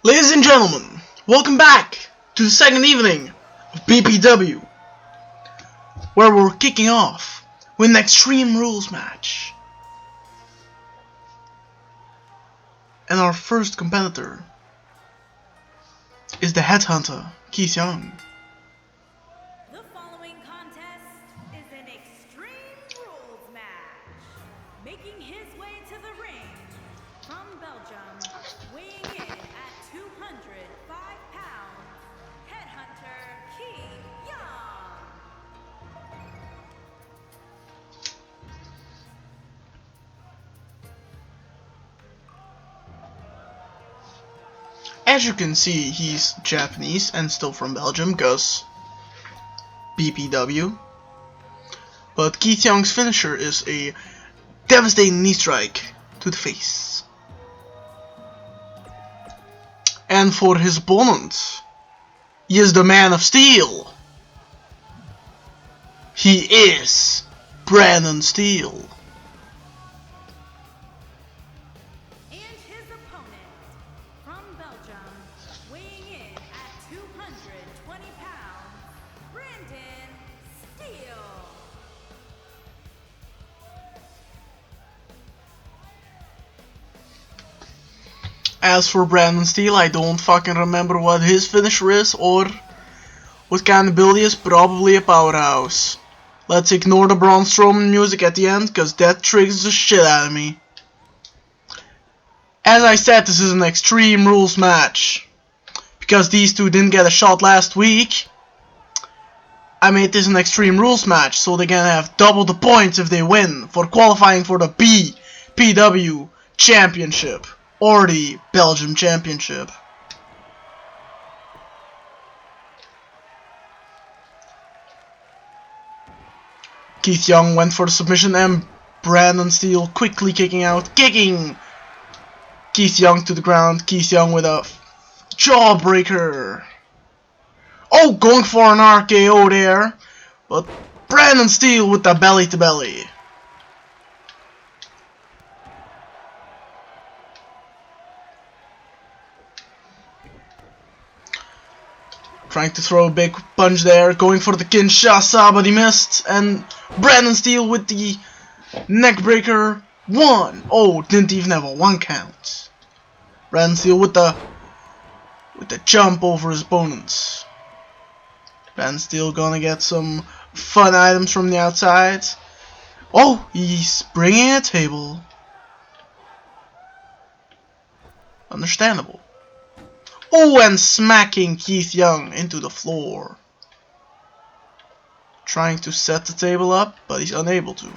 Ladies and gentlemen, welcome back to the second evening of BPW, where we're kicking off with an Extreme Rules match. And our first competitor is the Headhunter, Keith Young. The following contest is an Extreme Rules match. Making his way to the ring from Belgium, weighing in at 205 pounds, Headhunter Keith Young. As you can see, he's Japanese and still from Belgium, because BPW. But Keith Young's finisher is a devastating knee strike to the face. And for his opponent, he is the Man of Steel. He is Brandon Steele. And his opponent from Belgium, weighing in at 220 pounds, Brandon Steele. As for Brandon Steele, I don't fucking remember what his finisher is or what kind of ability is. Probably a powerhouse. Let's ignore the Braun Strowman music at the end, cause that triggers the shit out of me. As I said, this is an Extreme Rules match. Because these two didn't get a shot last week, I made this an Extreme Rules match, so they can have double the points if they win for qualifying for the BPW Championship or the Belgium Championship. Keith Young went for the submission and Brandon Steele quickly kicking out, kicking Keith Young to the ground. Keith Young with a jawbreaker. Oh, going for an RKO there, but Brandon Steele with the belly to belly. Trying to throw a big punch there, going for the Kinshasa, but he missed. And Brandon Steele with the neckbreaker. One. Oh, didn't even have a 1 count. Brandon Steele with the jump over his opponents. Brandon Steele gonna get some fun items from the outside. Oh, he's bringing a table. Understandable. Oh, and smacking Keith Young into the floor. Trying to set the table up, but he's unable to.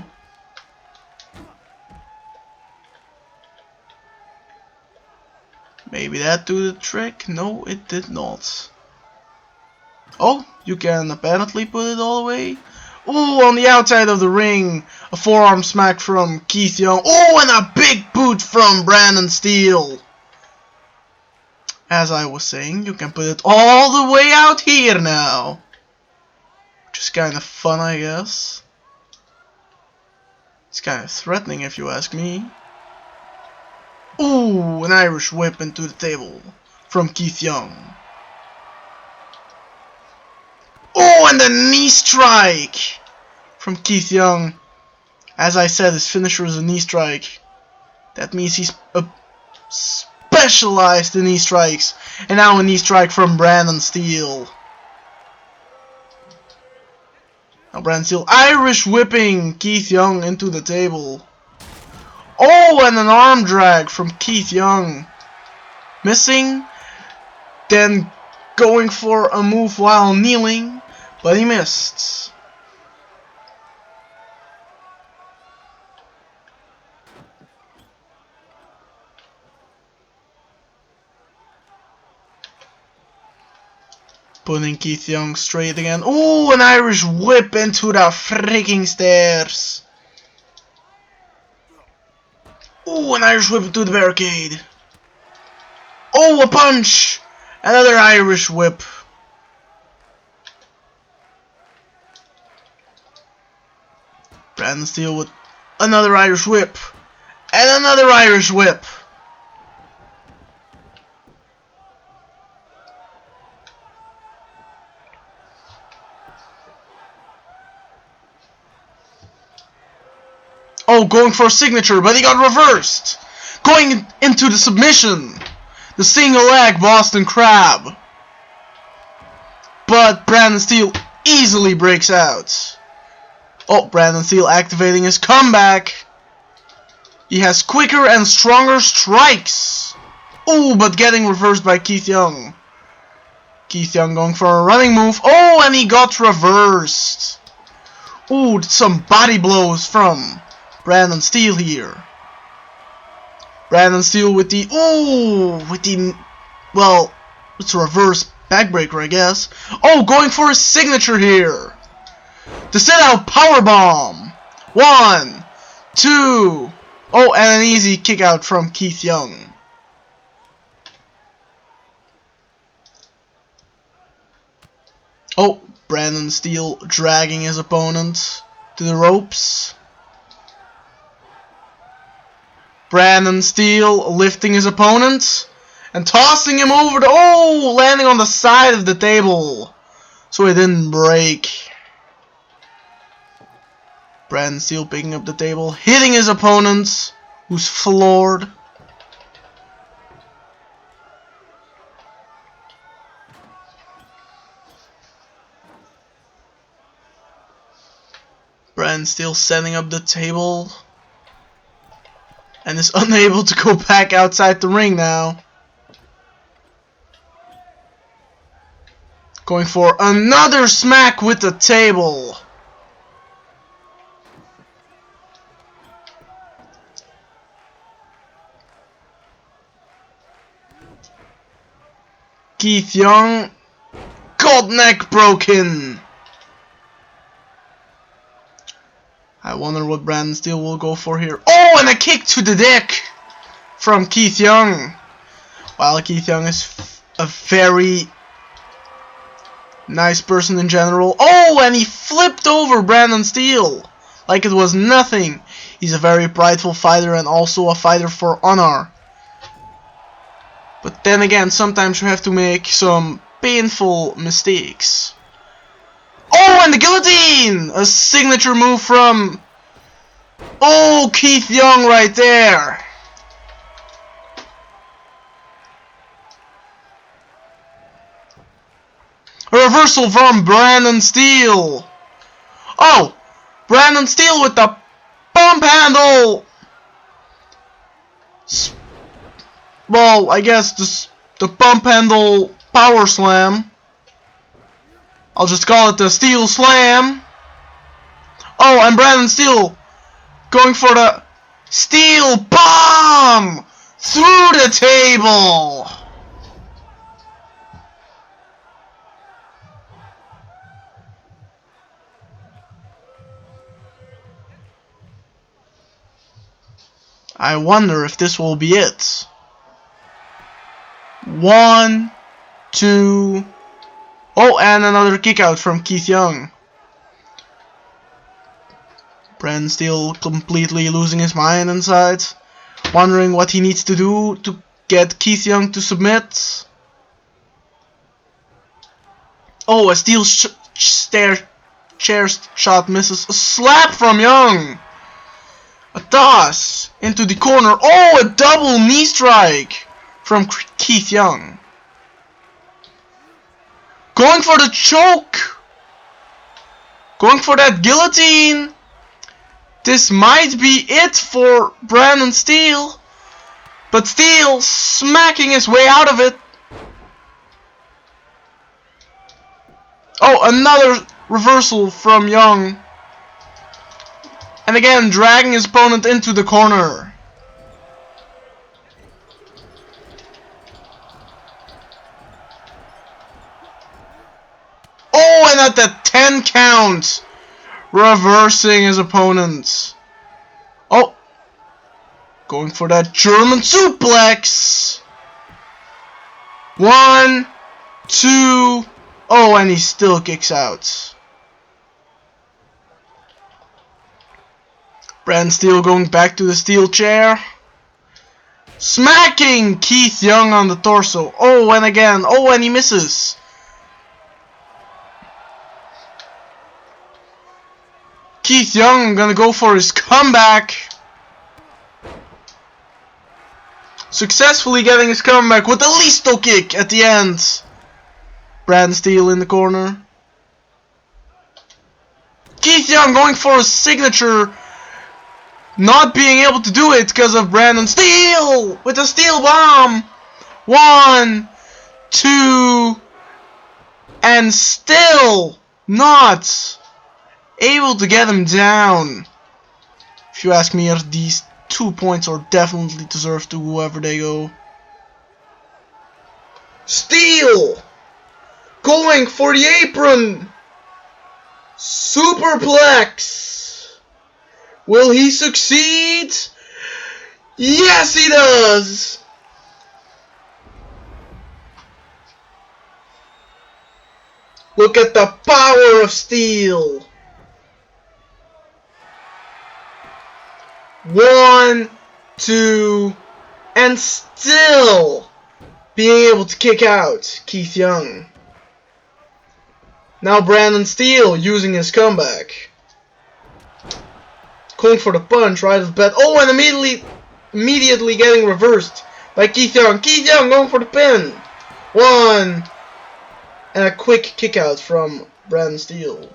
Maybe that do the trick? No, it did not. Oh, you can apparently put it all the way. Oh, on the outside of the ring, a forearm smack from Keith Young. Oh, and a big boot from Brandon Steele. As I was saying, you can put it all the way out here now. Which is kind of fun, I guess. It's kind of threatening if you ask me. Ooh, an Irish whip into the table from Keith Young. Oh, and the knee strike from Keith Young. As I said, his finisher is a knee strike. That means he's specialized in knee strikes. And now a knee strike from Brandon Steele. Now Brandon Steele Irish whipping Keith Young into the table. Oh, and an arm drag from Keith Young. Missing. Then going for a move while kneeling. But he missed. Putting Keith Young straight again. Oh, an Irish whip into the freaking stairs. Oh, an Irish whip into the barricade. Oh, a punch. Another Irish whip. Brandon Steele with another Irish whip. And another Irish whip. Oh, going for a signature, but he got reversed. Going into the submission. The single leg Boston Crab. But Brandon Steele easily breaks out. Oh, Brandon Steele activating his comeback. He has quicker and stronger strikes. Oh, but getting reversed by Keith Young. Keith Young going for a running move. Oh, and he got reversed. Ooh, some body blows from Brandon Steele here. Brandon Steele with the well, it's a reverse backbreaker, I guess. Oh, going for a signature here. The sit-out powerbomb. 1, 2. Oh, and an easy kick out from Keith Young. Oh, Brandon Steele dragging his opponent to the ropes. Brandon Steele lifting his opponent and tossing him over the... Oh, landing on the side of the table so it didn't break. Brandon Steele picking up the table, hitting his opponent, who's floored. Brandon Steele setting up the table and is unable to go back outside the ring now. Going for another smack with the table. Keith Young got neck broken. I wonder what Brandon Steele will go for here. Oh, and a kick to the dick from Keith Young. While Keith Young is a very nice person in general. Oh, and he flipped over Brandon Steele like it was nothing. He's a very prideful fighter and also a fighter for honor. But then again, sometimes you have to make some painful mistakes. Oh, and the guillotine! A signature move from... Oh, Keith Young right there. A reversal from Brandon Steele. Oh, Brandon Steele with the pump handle. Well, I guess the pump handle power slam. I'll just call it the Steel Slam. Oh, and Brandon Steele going for the Steel Bomb through the table. I wonder if this will be it. 1, 2. Oh, and another kick out from Keith Young. Brandon Steele completely losing his mind inside, wondering what he needs to do to get Keith Young to submit. Oh, a steel chair shot misses. A slap from Young. A toss into the corner. Oh, a double knee strike from Keith Young. Going for the choke. Going for that guillotine. This might be it for Brandon Steele. But Steele smacking his way out of it. Oh, another reversal from Young. And again, dragging his opponent into the corner. Oh, and at the 10 count, reversing his opponent. Oh, going for that German suplex. 1, 2. Oh, and he still kicks out. Brandon Steele going back to the steel chair. Smacking Keith Young on the torso. Oh, and again. Oh, and he misses. Keith Young gonna go for his comeback. Successfully getting his comeback with the Listo kick at the end. Brandon Steele in the corner. Keith Young going for a signature. Not being able to do it because of Brandon Steele with a steel bomb. 1, 2, and still not able to get him down. If you ask me, these 2 points are definitely deserved to whoever they go. Steele going for the apron. Superplex. Will he succeed? Yes, he does. Look at the power of Steele. 1, 2, and still being able to kick out Keith Young. Now Brandon Steele using his comeback. Going for the punch right at the bat. Oh, and immediately getting reversed by Keith Young. Keith Young going for the pin. 1, and a quick kick out from Brandon Steele.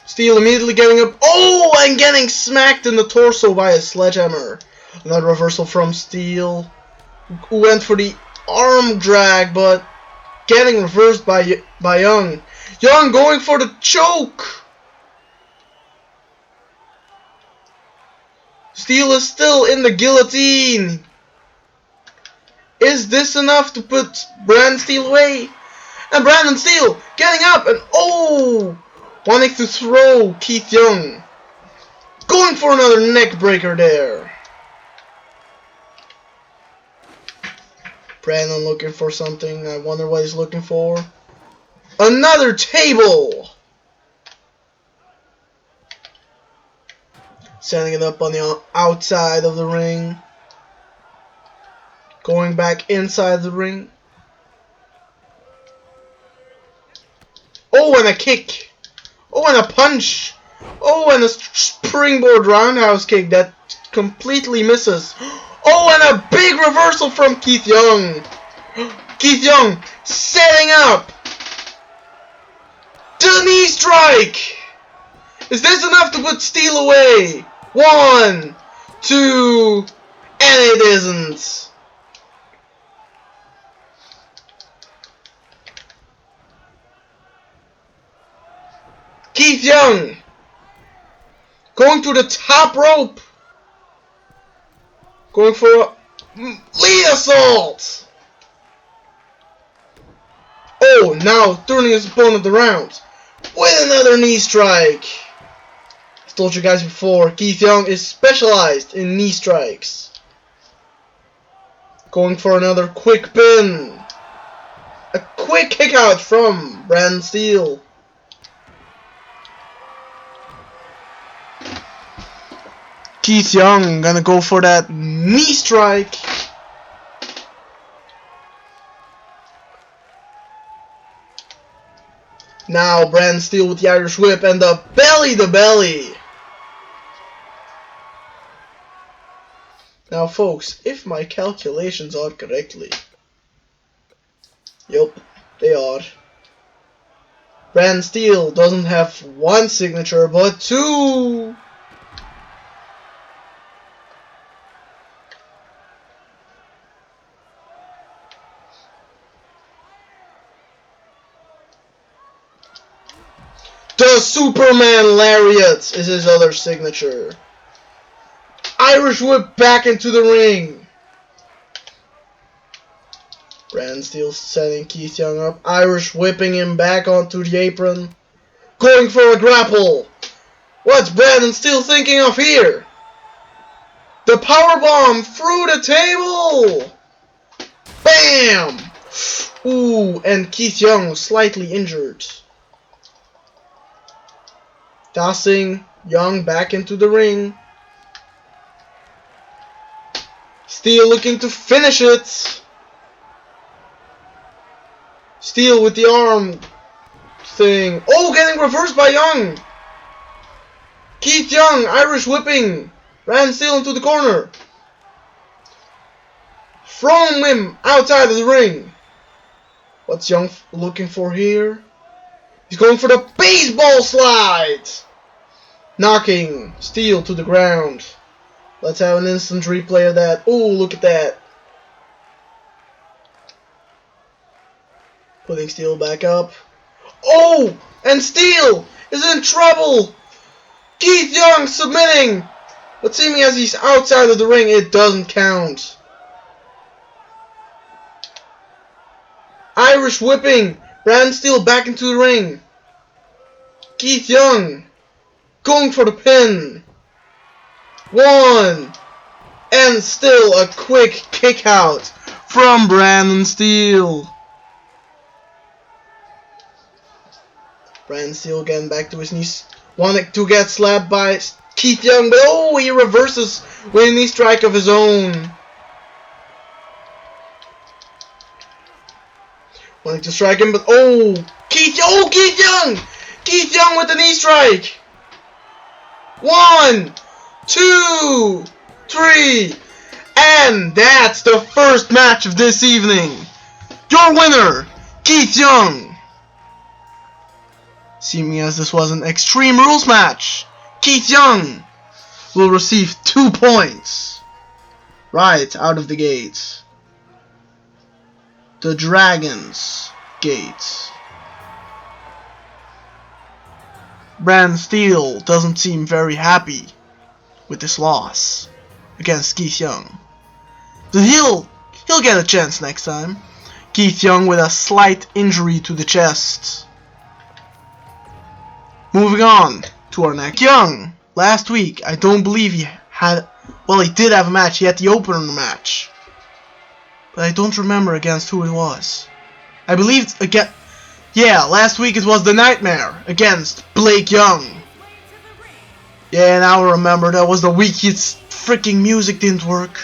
Steele immediately getting up. Oh, and getting smacked in the torso by a sledgehammer. Another reversal from Steele, who went for the arm drag, but getting reversed by Young. Young going for the choke. Steele is still in the guillotine. Is this enough to put Brandon Steele away? And Brandon Steele getting up and wanting to throw Keith Young. Going for another neck breaker there. Brandon looking for something. I wonder what he's looking for. Another table. Setting it up on the outside of the ring. Going back inside the ring. Oh, and a kick. Oh, and a punch. Oh, and a springboard roundhouse kick that completely misses. Oh, and a big reversal from Keith Young. Keith Young setting up the knee strike. Is this enough to put Steele away? 1, 2, and it isn't. Keith Young going to the top rope. Going for a lead assault. Oh, now turning his opponent around with another knee strike. I told you guys before, Keith Young is specialized in knee strikes. Going for another quick pin. A quick kick out from Brandon Steele. Keith Young gonna go for that knee strike. Now Brandon Steele with the Irish whip and the belly to belly. Now folks, if my calculations are correctly, yup, they are. Brandon Steele doesn't have 1 signature but 2. The Superman Lariat is his other signature. Irish whip back into the ring. Brandon Steele setting Keith Young up. Irish whipping him back onto the apron. Going for a grapple. What's Brandon Steele thinking of here? The powerbomb through the table. Bam! Ooh, and Keith Young slightly injured. Tossing Young back into the ring. Steele looking to finish it. Steele with the arm thing. Oh, getting reversed by Young. Keith Young, Irish whipping. Ran Steele into the corner. From him outside of the ring. What's Young looking for here? He's going for the baseball slide. Knocking Steele to the ground. Let's have an instant replay of that. Oh, look at that. Putting Steele back up. Oh, and Steele is in trouble. Keith Young submitting. But seeming as he's outside of the ring, it doesn't count. Irish whipping. Brandon Steele back into the ring. Keith Young going for the pin. 1. And still a quick kick out from Brandon Steele. Brandon Steele getting back to his knees. Wanting to get slapped by Keith Young, but oh, he reverses with a knee strike of his own. Wanting to strike him, but oh, Keith Young! Keith Young with the knee strike. 1, 2, 3, and that's the first match of this evening. Your winner, Keith Young. Seeming as this was an Extreme Rules match, Keith Young will receive 2 points right out of the gate. The Dragon's Gate. Brandon Steele doesn't seem very happy with this loss against Keith Young. But he'll get a chance next time. Keith Young with a slight injury to the chest. Moving on to our next. Young, last week, I don't believe he had, well, he did have a match. He had the opener match. But I don't remember against who it was. I believe again. Yeah, last week it was the Nightmare against Blake Young. Yeah, now I remember, that was the week his freaking music didn't work.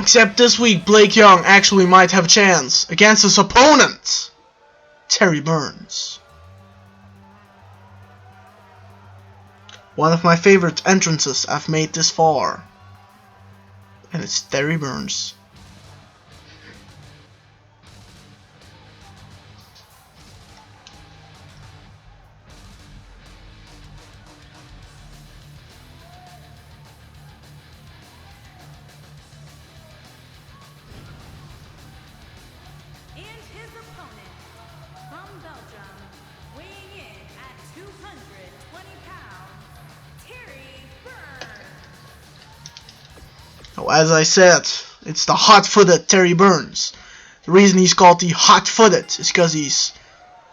Except this week, Blake Young actually might have a chance against his opponent, Terry Burns. One of my favorite entrances I've made this far. And it's Terry Burns. As I said, it's the hot-footed Terry Burns. The reason he's called the hot-footed is because he's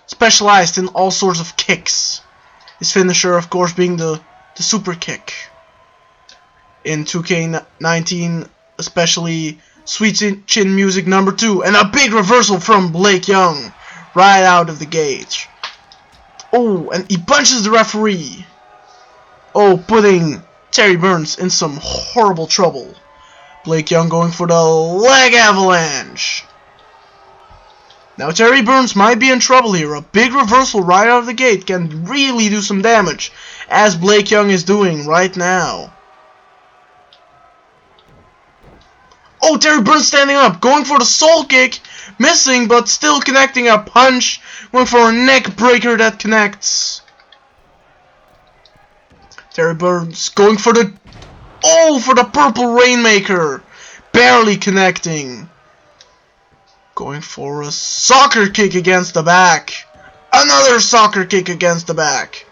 specialized in all sorts of kicks. His finisher, of course, being the super kick. In 2K19, especially Sweet Chin Music number 2, and a big reversal from Blake Young right out of the gate. Oh, and he punches the referee. Oh, putting Terry Burns in some horrible trouble. Blake Young going for the leg avalanche. Now Terry Burns might be in trouble here. A big reversal right out of the gate can really do some damage, as Blake Young is doing right now. Oh, Terry Burns standing up, going for the soul kick, missing but still connecting a punch, going for a neck breaker that connects. Terry Burns going for the for the purple rainmaker, barely connecting. Going for a soccer kick against the back. Another soccer kick against the back.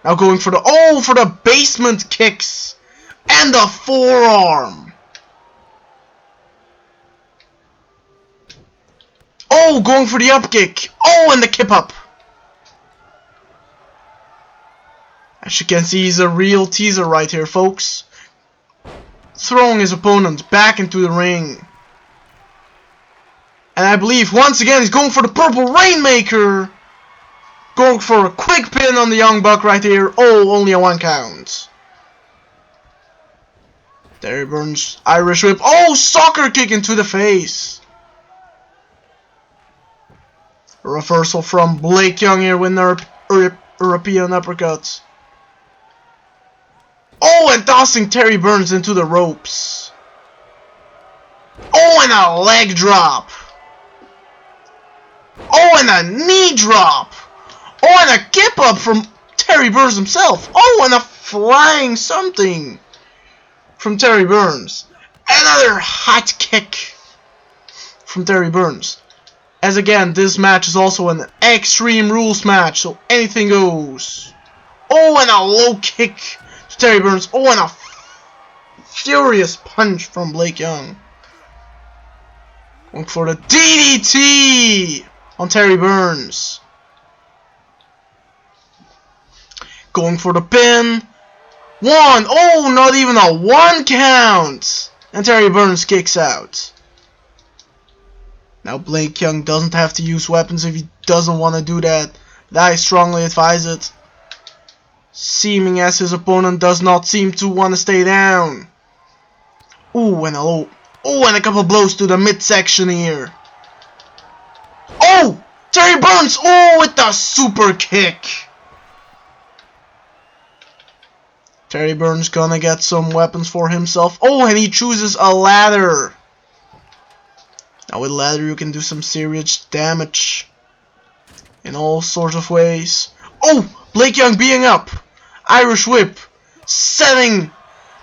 Now going for the basement kicks and the forearm. Oh, going for the up kick. Oh, and the kip up. As you can see, he's a real teaser right here, folks. throwing his opponent back into the ring. And I believe once again he's going for the purple Rainmaker. Going for a quick pin on the Young Buck right here. Oh, only a 1 count. Terry Burns, Irish whip. Oh, soccer kick into the face. A reversal from Blake Young here with an European uppercut. Oh, and tossing Terry Burns into the ropes. Oh, and a leg drop. Oh, and a knee drop. Oh, and a kip up from Terry Burns himself. Oh, and a flying something from Terry Burns. Another hot kick from Terry Burns. As again, this match is also an Extreme Rules match, so anything goes. Oh, and a low kick to Terry Burns. Oh, and a furious punch from Blake Young. Going for the DDT on Terry Burns. Going for the pin. 1. Oh, not even a 1 count. And Terry Burns kicks out. Now Blake Young doesn't have to use weapons if he doesn't want to do that. But I strongly advise it. Seeming as his opponent does not seem to want to stay down. Ooh, and a low. Oh, and a couple blows to the midsection here. Oh! Terry Burns! Oh, with the super kick. Terry Burns gonna get some weapons for himself. Oh, and he chooses a ladder. Now with ladder you can do some serious damage in all sorts of ways. Oh! Blake Young being up. Irish whip. Setting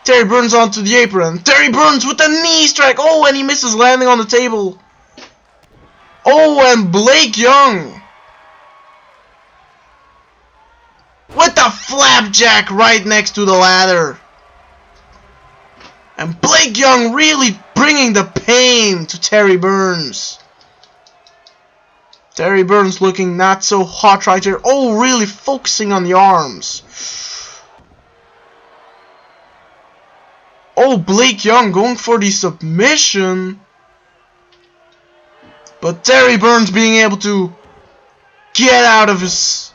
Terry Burns onto the apron. Terry Burns with the knee strike. Oh, and he misses landing on the table. Oh, and Blake Young with the flapjack right next to the ladder. And Blake Young really bringing the pain to Terry Burns. Terry Burns looking not so hot right here. Oh, really focusing on the arms. Oh, Blake Young going for the submission. But Terry Burns being able to get out of his...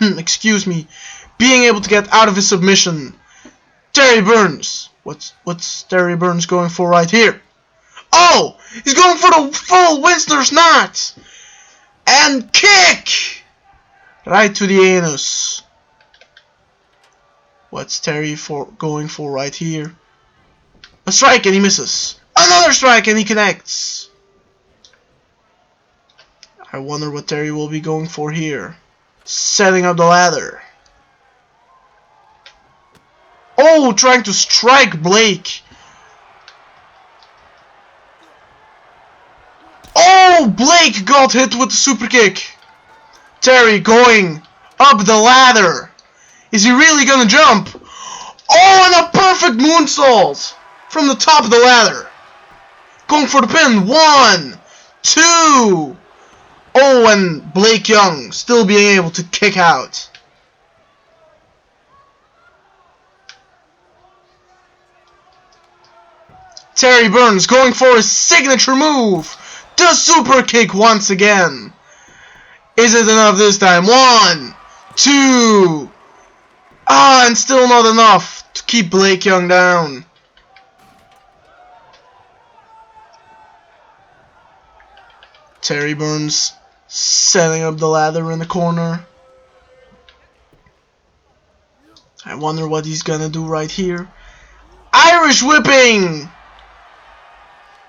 excuse me. Being able to get out of his submission. Terry Burns. What's Terry Burns going for right here? Oh! He's going for the full Winsler's knot! And kick! Right to the anus. What's Terry going for right here? A strike and he misses. Another strike and he connects. I wonder what Terry will be going for here. Setting up the ladder. Oh, trying to strike Blake. Oh, Blake got hit with the super kick. Terry going up the ladder. Is he really gonna jump? Oh, and a perfect moonsault from the top of the ladder. Going for the pin. 1, 2. Oh, and Blake Young still being able to kick out. Terry Burns going for his signature move. The super kick once again. Is it enough this time? 1, 2. Ah, and still not enough to keep Blake Young down. Terry Burns setting up the ladder in the corner. I wonder what he's gonna do right here. Irish whipping!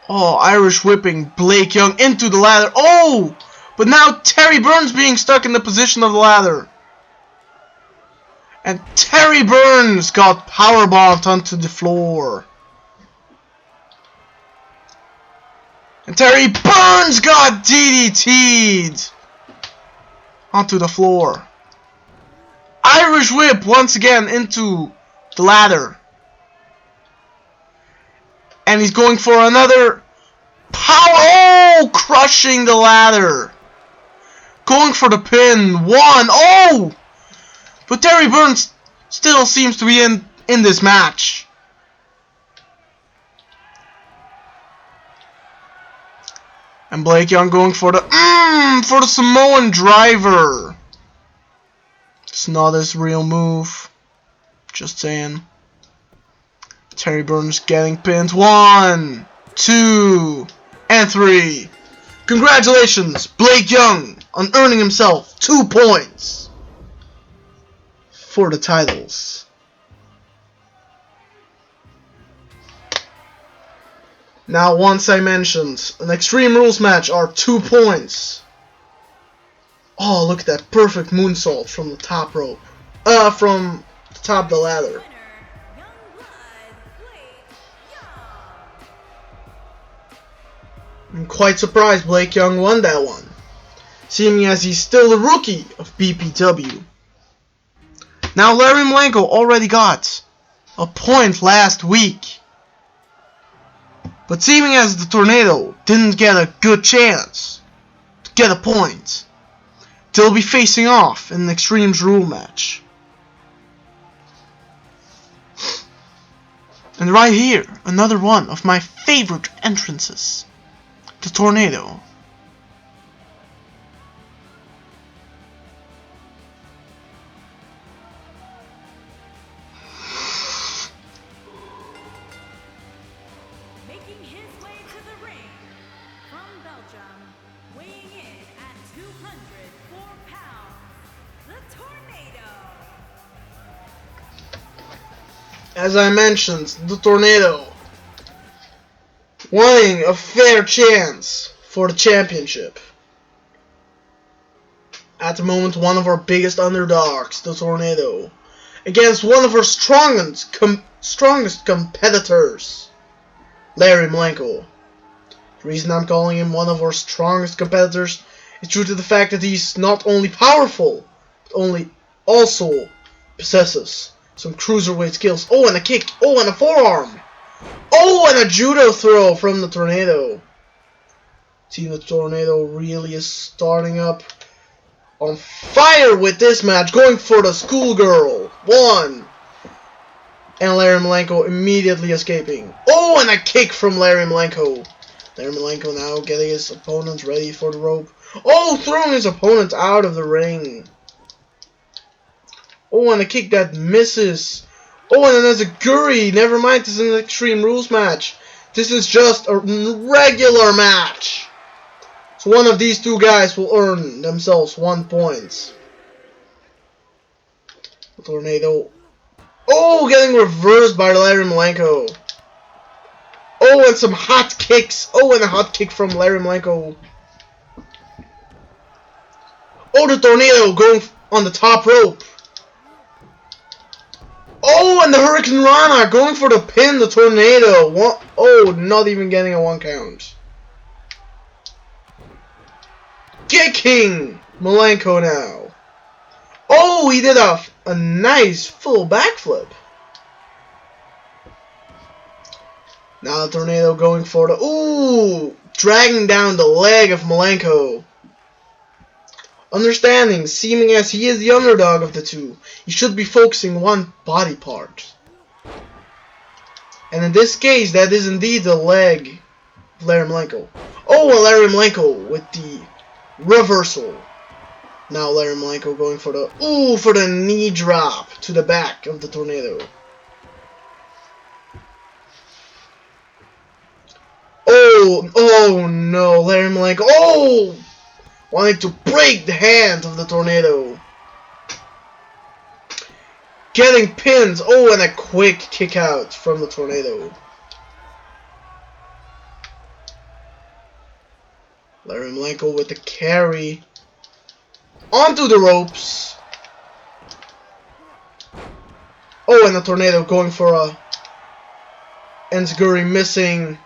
Oh, Irish whipping Blake Young into the ladder. Oh! But now Terry Burns being stuck in the position of the ladder. And Terry Burns got powerbombed onto the floor. And Terry Burns got DDT'd onto the floor. Irish whip once again into the ladder. And he's going for another power. Oh, crushing the ladder. Going for the pin. 1. Oh! But Terry Burns still seems to be in this match. And Blake Young going for the Samoan driver. It's not his real move. Just saying. Terry Burns getting pinned. 1, 2, and 3. Congratulations, Blake Young, on earning himself 2 points for the titles. Now, once I mentioned, an Extreme Rules match are 2 points. Oh, look at that perfect moonsault from the top rope. From the top of the ladder. I'm quite surprised Blake Young won that one, seeing as he's still a rookie of BPW. Now, Larry Malenko already got a point last week. But seeming as the Tornado didn't get a good chance to get a point, they'll be facing off in an Extremes Rule match. And right here, another one of my favorite entrances, the Tornado. Making his way to the ring from Belgium, weighing in at 204 pounds, the Tornado. As I mentioned, the Tornado wanting a fair chance for the championship. At the moment, one of our biggest underdogs, the Tornado, against one of our strongest competitors, Larry Malenko. The reason I'm calling him one of our strongest competitors is due to the fact that he's not only powerful, but also possesses some cruiserweight skills. Oh, and a kick. Oh, and a forearm. Oh, and a judo throw from the Tornado. Team the Tornado really is starting up on fire with this match, going for the schoolgirl. 1. And Larry Malenko immediately escaping. Oh, and a kick from Larry Malenko. Larry Malenko now getting his opponent ready for the rope. Oh, throwing his opponent out of the ring. Oh, and a kick that misses. Oh, and then there's a Guri. Never mind, this is an Extreme Rules match. This is just a regular match. So one of these two guys will earn themselves 1 point. The Tornado. Oh, getting reversed by Larry Malenko. Oh, and some hot kicks. Oh, and a hot kick from Larry Malenko. Oh, the Tornado going on the top rope. Oh, and the Hurricane Rana going for the pin, the Tornado. Oh, not even getting a 1 count. Kicking Malenko now. Oh, he did a nice full backflip. Now the Tornado going for the... Ooh! Dragging down the leg of Malenko. Understanding, seeming as he is the underdog of the two, he should be focusing one body part. And in this case, that is indeed the leg of Larry Malenko. Oh, and Larry Malenko with the reversal. Now Larry Malenko going for the knee drop to the back of the Tornado. Oh no, Larry Malenko. Oh! Wanting to break the hand of the Tornado. Getting pinned. Oh, and a quick kick out from the Tornado. Larry Malenko with the carry. Onto the ropes. Oh, and the Tornado going for a Enziguri missing.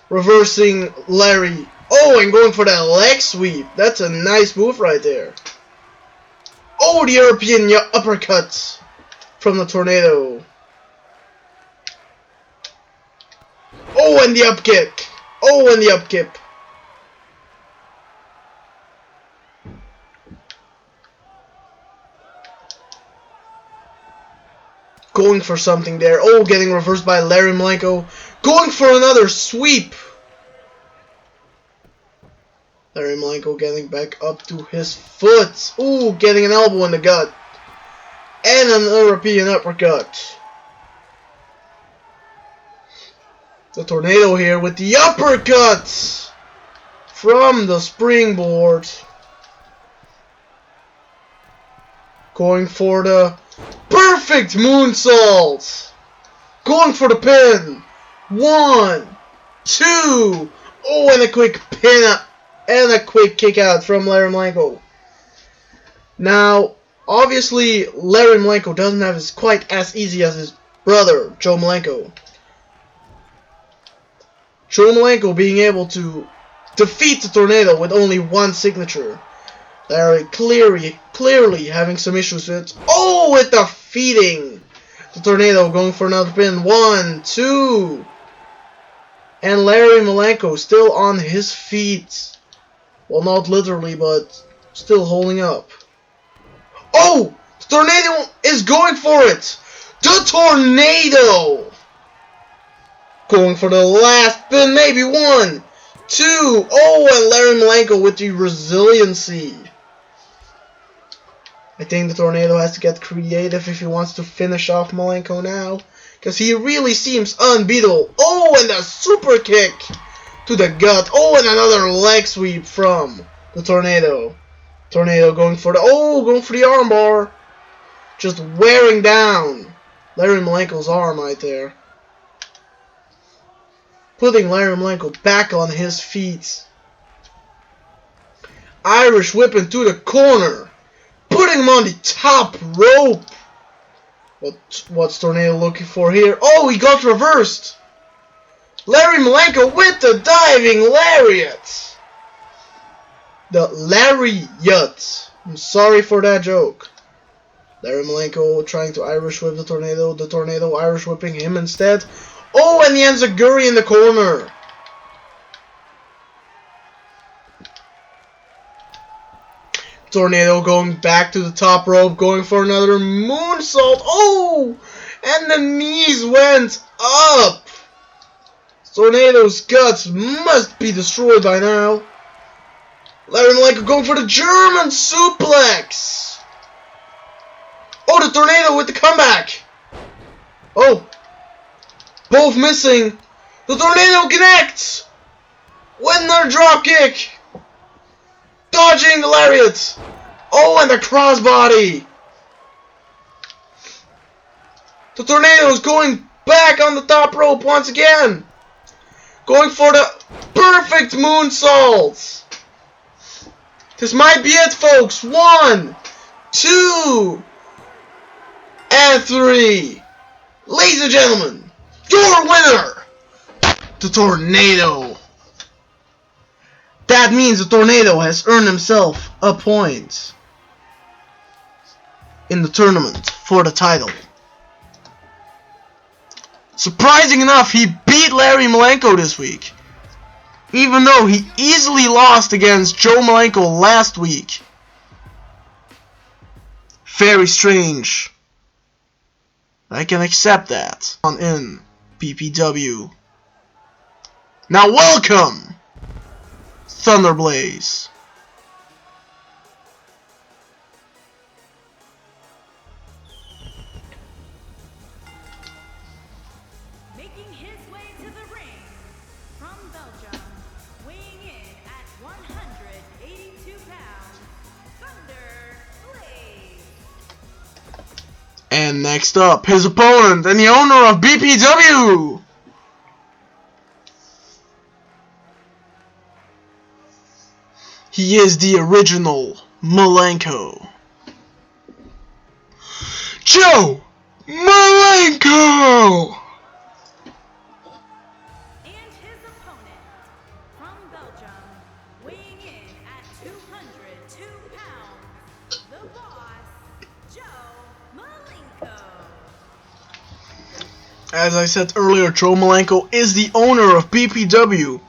Reversing Larry. Oh, and going for that leg sweep. That's a nice move right there. Oh, the European uppercut from the Tornado. Oh, and the up kick. Oh, and the up kick. Going for something there. Oh, getting reversed by Larry Malenko. Going for another sweep. Larry Malenko getting back up to his foot. Ooh, getting an elbow in the gut. And an European uppercut. The Tornado here with the uppercut from the springboard. Going for the perfect moonsault. Going for the pin. 1, 2. Oh, and a quick pin up. And a quick kick out from Larry Malenko. Now, obviously, Larry Malenko doesn't have it quite as easy as his brother, Joe Malenko. Joe Malenko being able to defeat the Tornado with only one signature. Larry clearly having some issues with. Oh, with defeating the Tornado, going for another pin. 1, 2. And Larry Malenko still on his feet. Well, not literally, but still holding up. Oh! The Tornado is going for it! The Tornado! Going for the last pin, maybe 1, 2. Oh, and Larry Malenko with the resiliency. I think the Tornado has to get creative if he wants to finish off Malenko now. Because he really seems unbeatable. Oh, and a super kick to the gut. Oh, and another leg sweep from the Tornado. Tornado going for the armbar. Just wearing down Larry Malenko's arm right there. Putting Larry Malenko back on his feet. Irish whip into the corner. Putting him on the top rope. What's Tornado looking for here? Oh, he got reversed. Larry Malenko with the diving lariat. The lariat. I'm sorry for that joke. Larry Malenko trying to Irish whip the Tornado. The Tornado Irish whipping him instead. Oh, and the Enziguri in the corner. Tornado going back to the top rope, going for another moonsault. Oh! And the knees went up. Tornado's guts must be destroyed by now. Larry Malenko going for the German suplex. Oh, the Tornado with the comeback. Oh. Both missing. The Tornado connects. With another drop kick. Dodging the lariat. Oh, and the crossbody. The Tornado is going back on the top rope once again. Going for the perfect moonsault. This might be it, folks. 1, 2, and 3. Ladies and gentlemen, your winner, the Tornado. That means the Tornado has earned himself a point in the tournament for the title. Surprising enough, he beat Larry Malenko this week, even though he easily lost against Joe Malenko last week. Very strange. I can accept that. On in BPW. Now welcome, Thunderblaze. Making his way to the ring from Belgium, weighing in at 182 pounds, Thunder Blaze. And next up, his opponent and the owner of BPW. He is the original Malenko. Joe Malenko! And his opponent from Belgium, weighing in at 202 pounds, the boss, Joe Malenko. As I said earlier, Joe Malenko is the owner of BPW.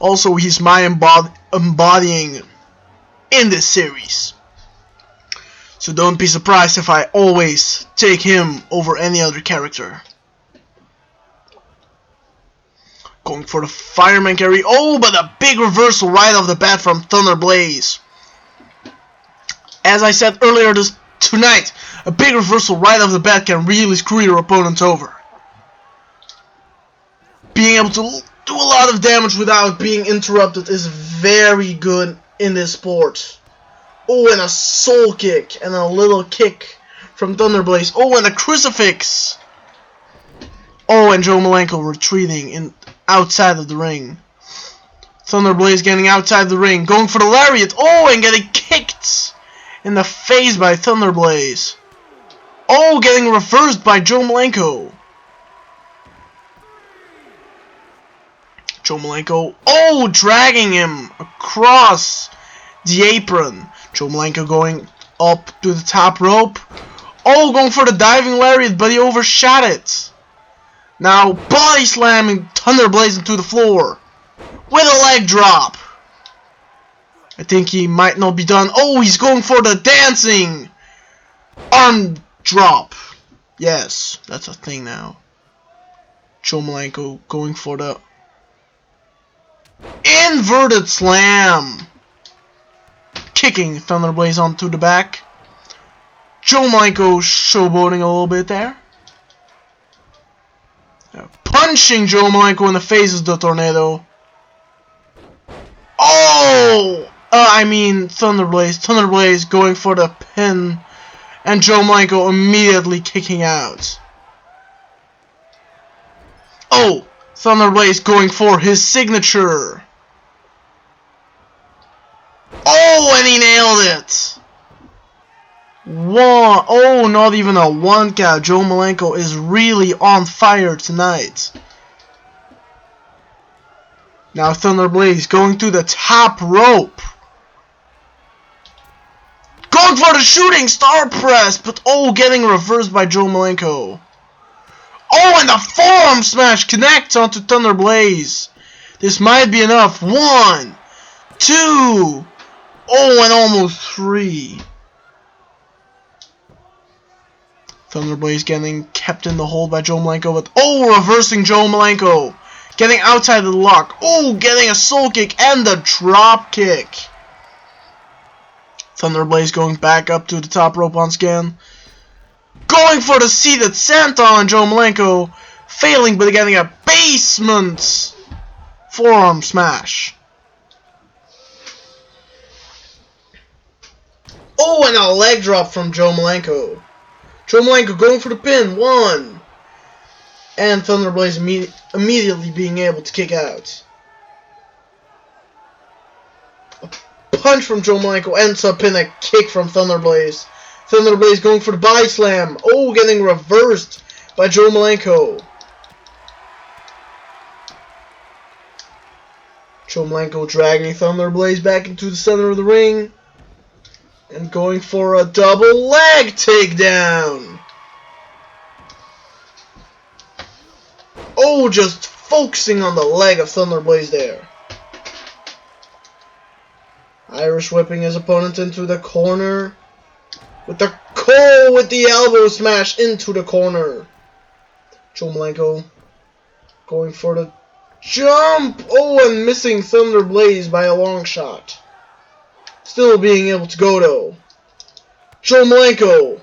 Also, he's my embodying in this series. So don't be surprised if I always take him over any other character. Going for the fireman carry. Oh, but a big reversal right off the bat from Thunder Blaze. As I said earlier tonight, a big reversal right off the bat can really screw your opponent over. Being able to do a lot of damage without being interrupted is very good in this sport. Oh, and a soul kick and a little kick from Thunder Blaze. Oh, and a crucifix. Oh, and Joe Malenko retreating outside of the ring. Thunder Blaze getting outside the ring, going for the lariat. Oh, and getting kicked in the face by Thunder Blaze. Oh, getting reversed by Joe Malenko. Joe Malenko, oh, dragging him across the apron. Joe Malenko going up to the top rope. Oh, going for the diving lariat, but he overshot it. Now body slamming Thunder Blaze into the floor with a leg drop. I think he might not be done. Oh, he's going for the dancing arm drop. Yes, that's a thing now. Joe Malenko going for the inverted slam. Kicking Thunder Blaze onto the back. Joe Malenko showboating a little bit there. Punching Joe Malenko in the face of the tornado. Oh! I mean Thunder Blaze. Thunder Blaze going for the pin. And Joe Malenko immediately kicking out. Oh! Thunder Blaze going for his signature. Oh, and he nailed it. One. Oh, not even a 1 count. Joe Malenko is really on fire tonight. Now Thunder Blaze going to the top rope. Going for the shooting star press, but oh, getting reversed by Joe Malenko. Oh, and the forearm smash connects onto Thunder Blaze. This might be enough. 1, 2. Oh, and almost 3. Thunder Blaze getting kept in the hold by Joe Malenko, but oh, reversing Joe Malenko. Getting outside of the lock. Oh, getting a soul kick and the drop kick. Thunder Blaze going back up to the top rope once again. Going for the seated senton on Joe Malenko. Failing, but getting a basement forearm smash. Oh, and a leg drop from Joe Malenko. Joe Malenko going for the pin. 1. And Thunder Blaze immediately being able to kick out. A punch from Joe Malenko ends up in a kick from Thunder Blaze. Thunder Blaze going for the body slam. Oh, getting reversed by Joe Malenko. Joe Malenko dragging Thunder Blaze back into the center of the ring. And going for a double leg takedown. Oh, just focusing on the leg of Thunder Blaze there. Irish whipping his opponent into the corner. With the elbow smash into the corner. Joe Malenko going for the jump. Oh, and missing Thunder Blaze by a long shot. Still being able to go though. Joe Malenko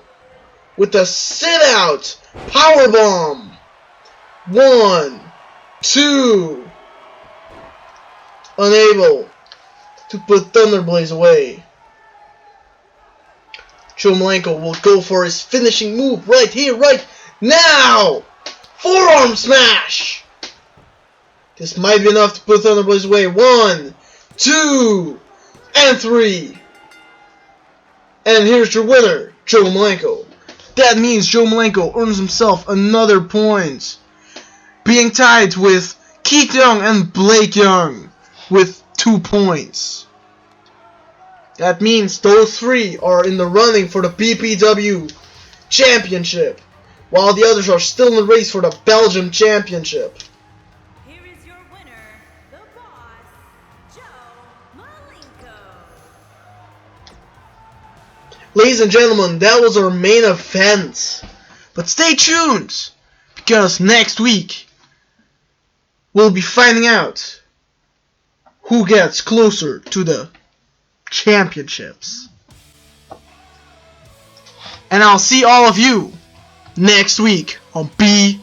with the sit out powerbomb. 1, 2. Unable to put Thunder Blaze away. Joe Malenko will go for his finishing move right here, right now. Forearm smash. This might be enough to put Thunder Blaze away. 1, 2. And 3. And here's your winner, Joe Malenko. That means Joe Malenko earns himself another point, being tied with Keith Young and Blake Young with 2 points. That means those 3 are in the running for the BPW Championship, while the others are still in the race for the Belgium Championship. Here is your winner, the boss, Joe Malenko. Ladies and gentlemen, that was our main event. But stay tuned, because next week we'll be finding out who gets closer to the championships. And I'll see all of you next week on BPW.